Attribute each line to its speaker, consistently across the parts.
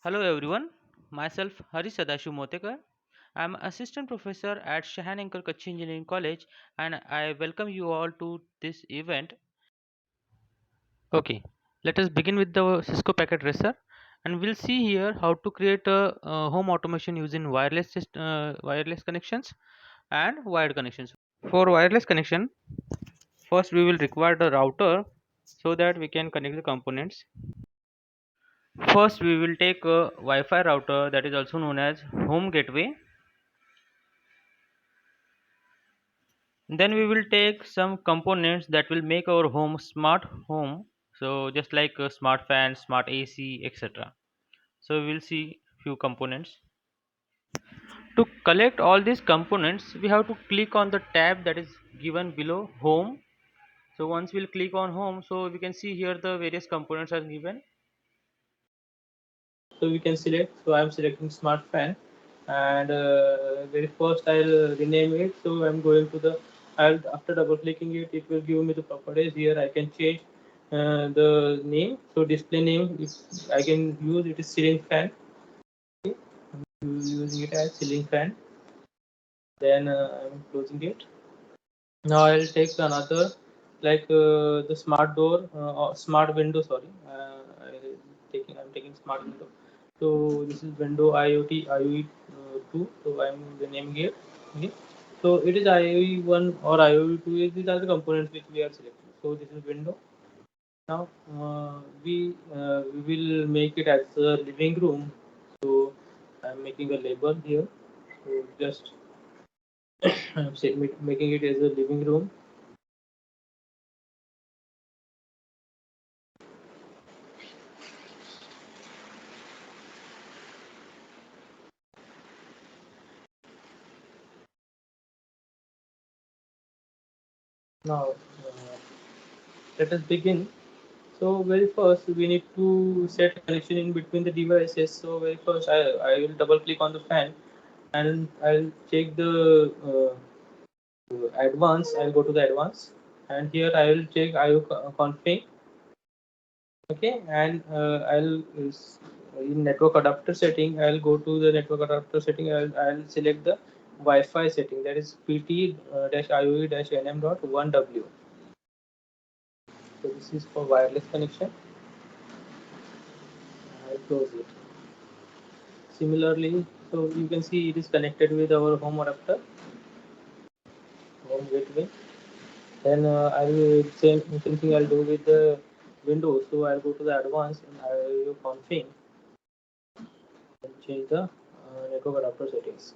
Speaker 1: Hello everyone, myself Hari Sadashiv Motekar. I am assistant professor at Shahan Anchor Kutch Engineering College and I welcome you all to this event. Okay, let us begin with the Cisco Packet Tracer and we'll see here how to create a home automation using wireless connections and wired connections. For wireless connection, first we will require the router so that we can connect the components. First we will take a Wi-Fi router that is also known as home gateway. Then we will take some components that will make our home smart home. So just like a smart fan, smart AC, etc. So we will see few components. To collect all these components, we have to click on the tab that is given below home. So once we'll click on home, so we can see here the various components are given. So we can select. So I'm selecting smart fan, and very first I'll rename it. So I'm going to the. I'll after double clicking it, it will give me the properties. Here I can change the name. So display name, if I can use it is ceiling fan. Okay. I'm using it as ceiling fan. Then I'm closing it. Now I'll take another like the smart door or smart window. Sorry, I'm taking smart window. So this is window IoT IoE 2. So I'm renaming it. Okay. So it is IoE 1 or IoE 2. These are the components which we are selecting. So this is window. Now we will make it as a living room. So I'm making a label here. So just making it as a living room. Now let us begin. So very first we need to set connection in between the devices. So very first I will double click on the fan and I'll check the advanced. I'll go to the advanced and here I will check IO config. Okay, and in network adapter setting I'll go to the network adapter setting. I'll select the Wi-Fi setting, that is PT IOE NM dot 1W. So this is for wireless connection. I close it. Similarly, so you can see it is connected with our home adapter, home gateway. Then I will same thing I'll do with the Windows. So I'll go to the advanced and I will config and change the network adapter settings.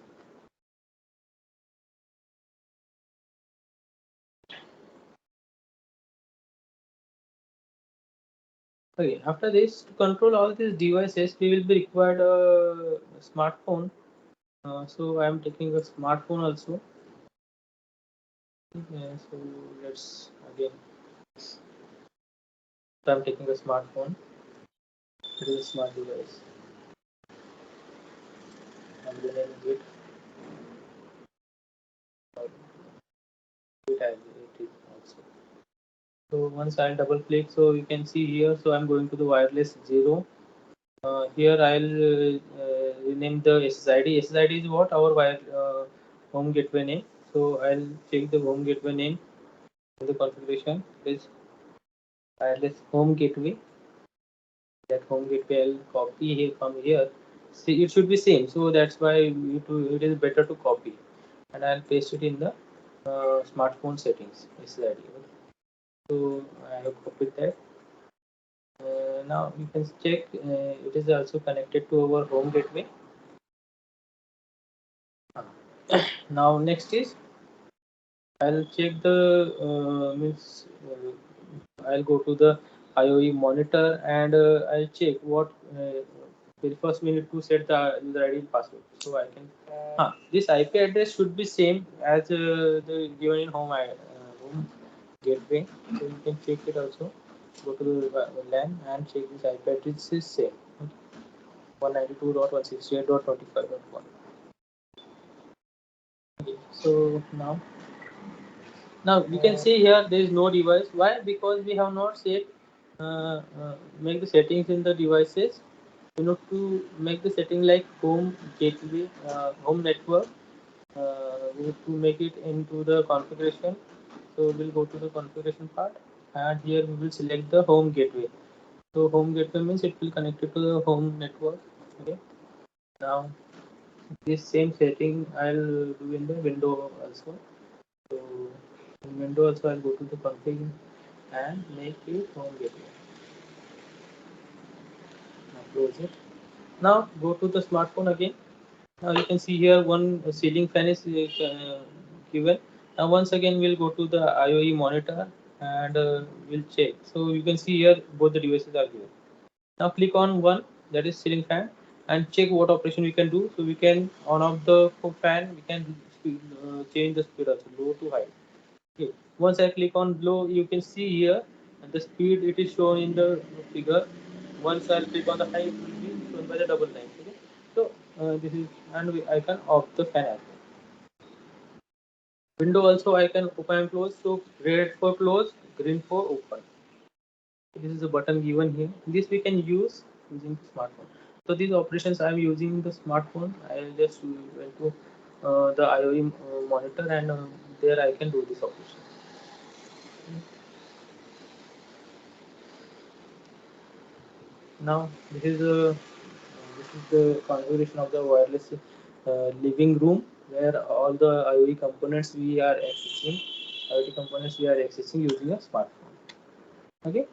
Speaker 1: Okay, after this, to control all these devices, we will be required a smartphone. So I am taking a smartphone also. So let's again. So I'm taking a smartphone. It is a smart device. I'm renaming it. It is also. So once I'll double click, so you can see here. So I'm going to the wireless 0. Here I'll rename the SSID. SSID is what our home gateway name. So I'll check the home gateway name in the configuration. Is wireless home gateway. That home gateway I'll copy here from here. See, it should be same. So that's why it is better to copy, and I'll paste it in the smartphone settings. SSID. So I have copied that. Now you can check it is also connected to our home gateway. Now next is I'll check the I'll go to the IOE monitor and I'll check what first we need to set the user ID and password. So I can this IP address should be same as the given in home gateway. So you can check it also. Go to the LAN and check this IP address is same. 192.168.25.1. Okay, so now you can see here there is no device. Why? Because we have not set make the settings in the devices. You know, to make the setting like home gateway, home network, we have to make it into the configuration. So we'll go to the configuration part, and here we will select the home gateway. So home gateway means it will connect it to the home network. Okay. Now this same setting I'll do in the window also. So in window also I'll go to the config and make it home gateway. Now close it. Now go to the smartphone again. Now you can see here one ceiling fan is given. Now once again we'll go to the IOE monitor and we'll check. So you can see here both the devices are given. Now click on one, that is ceiling fan, and check what operation we can do. So we can on off the fan, we can change the speed also low to high. Okay. Once I click on low, you can see here the speed it is shown in the figure. Once I click on the high, it will be shown by the double line. Okay. So this is, and I can off the fan as well. Window also I can open and close. So red for close, green for open. This is a button given here. This we can use using smartphone. So these operations I am using the smartphone. I'll just went to the IOE monitor, and there I can do this operation. Now this is the configuration of the wireless living room, where all the IoT components we are accessing. IoT components we are accessing using a smartphone. Okay.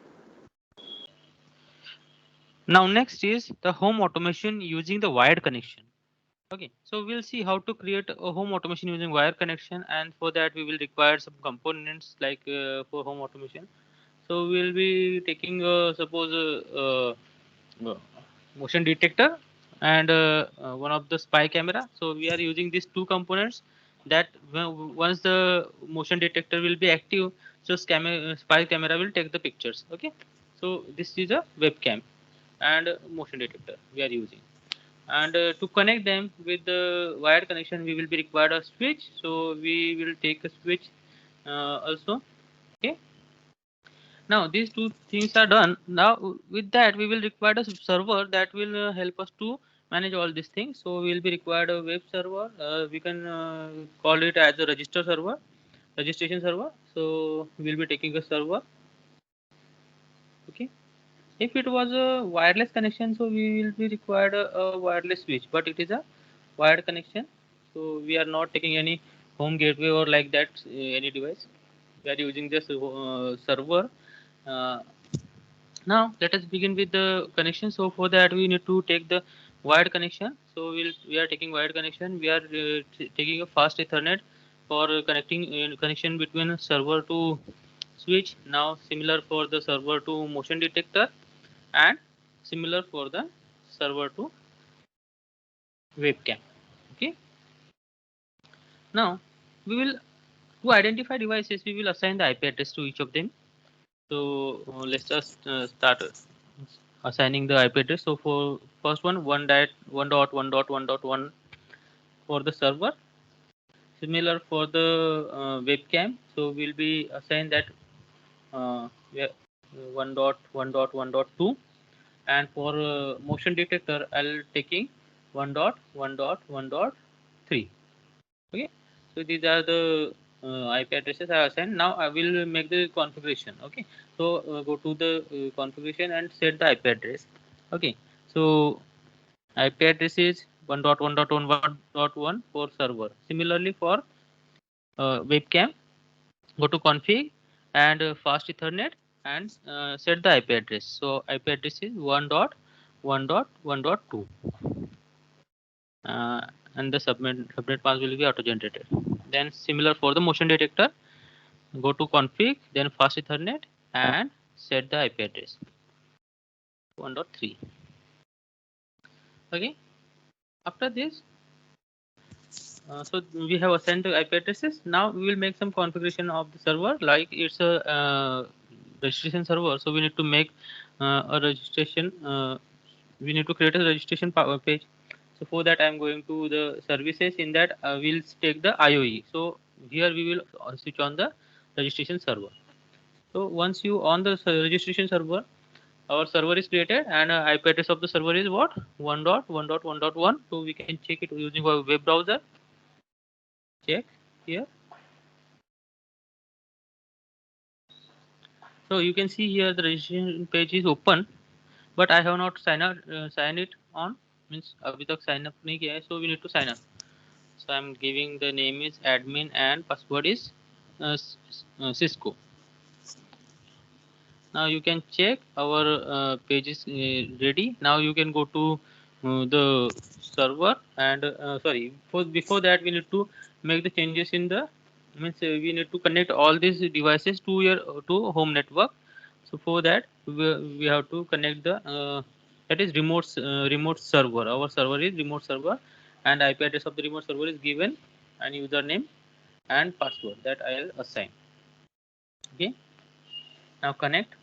Speaker 2: Now next is the home automation using the wired connection. Okay, so we'll see how to create a home automation using wire connection, and for that we will require some components like for home automation. So we'll be taking suppose motion detector and one of the spy camera. So we are using these two components that once the motion detector will be active, so spy camera will take the pictures. Okay, so this is a webcam and motion detector we are using, and to connect them with the wired connection we will be required a switch. So we will take a switch also. Okay, now these two things are done. Now with that we will require a server that will help us to manage all these things. So we will be required a web server. We can call it as a register server, registration server. So we will be taking a server. Okay, if it was a wireless connection, so we will be required a wireless switch, but it is a wired connection. So we are not taking any home gateway or like that any device. We are using just server. Uh, Now let us begin with the connection. So for that we need to take the wired connection. So we are taking wired connection. We are taking a fast Ethernet for connecting connection between server to switch. Now similar for the server to motion detector, and similar for the server to webcam. Okay. Now we will, to identify devices we will assign the IP address to each of them. So let's just start assigning the IP address. So for first one, 1.1.1.1 for the server. Similar for the webcam. So we'll be assigned that yeah, 1.1.1.2, and for motion detector I'll taking 1.1.1.3. Okay, so these are the IP addresses I assigned. Now I will make the configuration. Okay, so go to the configuration and set the IP address. Okay, so IP address is 1.1.1.1 for server. Similarly for webcam, go to config and fast Ethernet and set the IP address. So IP address is 1.1.1.2, and the subnet mask will be auto generated. Then similar for the motion detector, go to config, then fast Ethernet and set the IP address 1.3. Okay, after this, so we have assigned the IP addresses. Now we will make some configuration of the server, like it's a registration server. So we need to make a registration. We need to create a registration page. So for that, I am going to the services. In that, we'll take the IOE. So here we will switch on the registration server. So once you on the registration server, our server is created, and IP address of the server is what? 1.1.1.1. So we can check it using our web browser. Check here. So you can see here the registration page is open, but I have not sign it on, means अभी तक sign up नहीं किया है, so we need to sign up. So I'm giving the name is admin and password is Cisco. Now you can check our page is ready. Now you can go to the server, and sorry, before that we need to make the changes in the, means we need to connect all these devices to your to home network. So for that we have to connect the that is remote server. Our server is remote server, and IP address of the remote server is given, and username and password that I'll assign. Okay, now connect.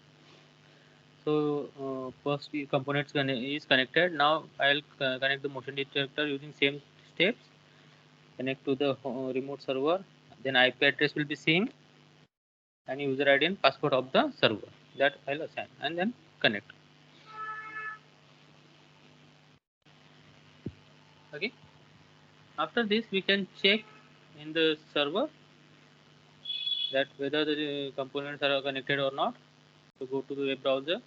Speaker 2: So first the components is connected. Now I'll connect the motion detector using same steps. Connect to the remote server. Then IP address will be same, and user ID and password of the server that I'll assign, and then connect. Okay. After this, we can check in the server that whether the components are connected or not. So go to the web browser.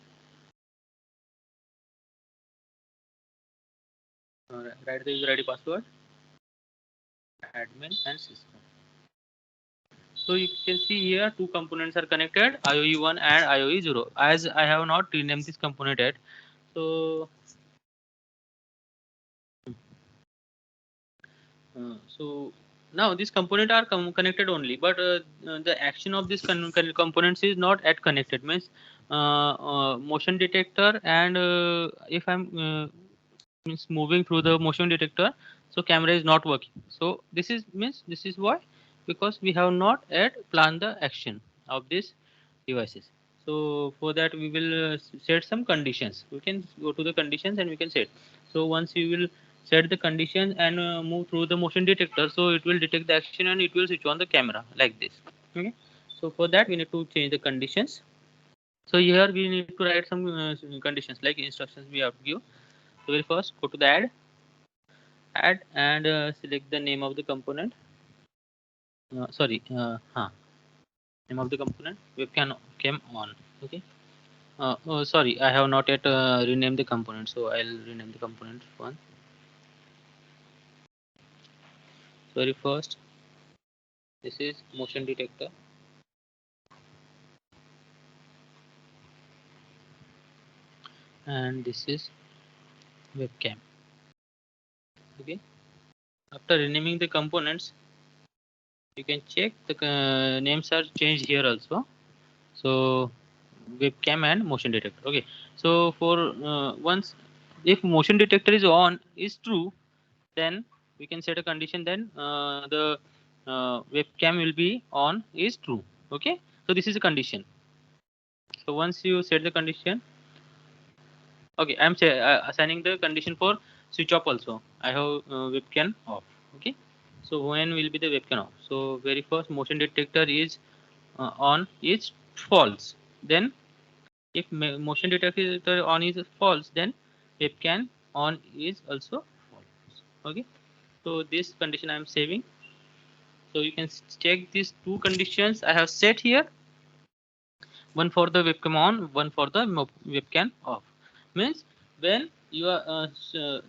Speaker 2: Write the user ID password, admin and system. So you can see here two components are connected, IOE1 and IOE0. As I have not renamed this component yet, so so now these components are connected only, but the action of this components is not at connected. Means motion detector, and if I'm means moving through the motion detector, so camera is not working. So this is means this is why, because we have not yet planned the action of these devices. So for that we will set some conditions. We can go to the conditions and we can set. So once you will set the condition and move through the motion detector, so it will detect the action and it will switch on the camera like this. Okay, so for that we need to change the conditions. So here we need to write some conditions like instructions we have to give. So we'll first go to the add, and select the name of the component. Sorry, name of the component webcam came on. Okay. Oh, sorry, I have not yet renamed the component, so I'll rename the component one. Sorry, first this is motion detector, and this is webcam. Okay. After renaming the components, you can check the names are changed here also. So webcam and motion detector. Okay. So for once, if motion detector is on is true, then we can set a condition. Then the webcam will be on is true. Okay. So this is a condition. So once you set the condition, okay, I'm assigning the condition for switch off also. I have webcam off. Okay. So when will be the webcam off? So very first motion detector is on is false. Then if motion detector on is false, then webcam on is also false. Okay. So this condition I am saving. So you can check these two conditions I have set here. One for the webcam on, one for the webcam off. Means when you are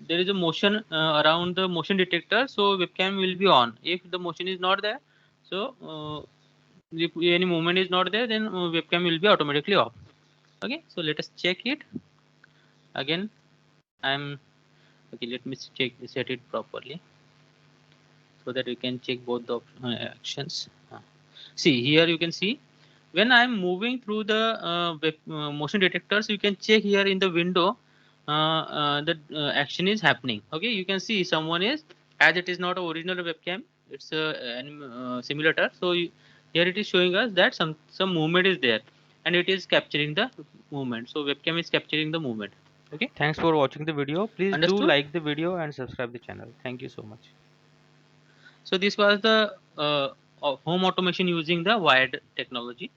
Speaker 2: there is a motion around the motion detector, so webcam will be on. If the motion is not there, so if any movement is not there, then webcam will be automatically off. Okay, so let us check it again. I'm okay. Let me check set it properly so that we can check both the actions. See here you can see when I'm moving through the motion detectors, you can check here in the window the action is happening. Okay, you can see someone is, as it is not a original webcam, it's a simulator. So here it is showing us that some movement is there, and it is capturing the movement. So webcam is capturing the movement. Okay,
Speaker 3: Thanks for watching the video. Please do
Speaker 2: understood.
Speaker 3: like the video and subscribe the channel. Thank you so much.
Speaker 2: So this was the home automation using the wired technology.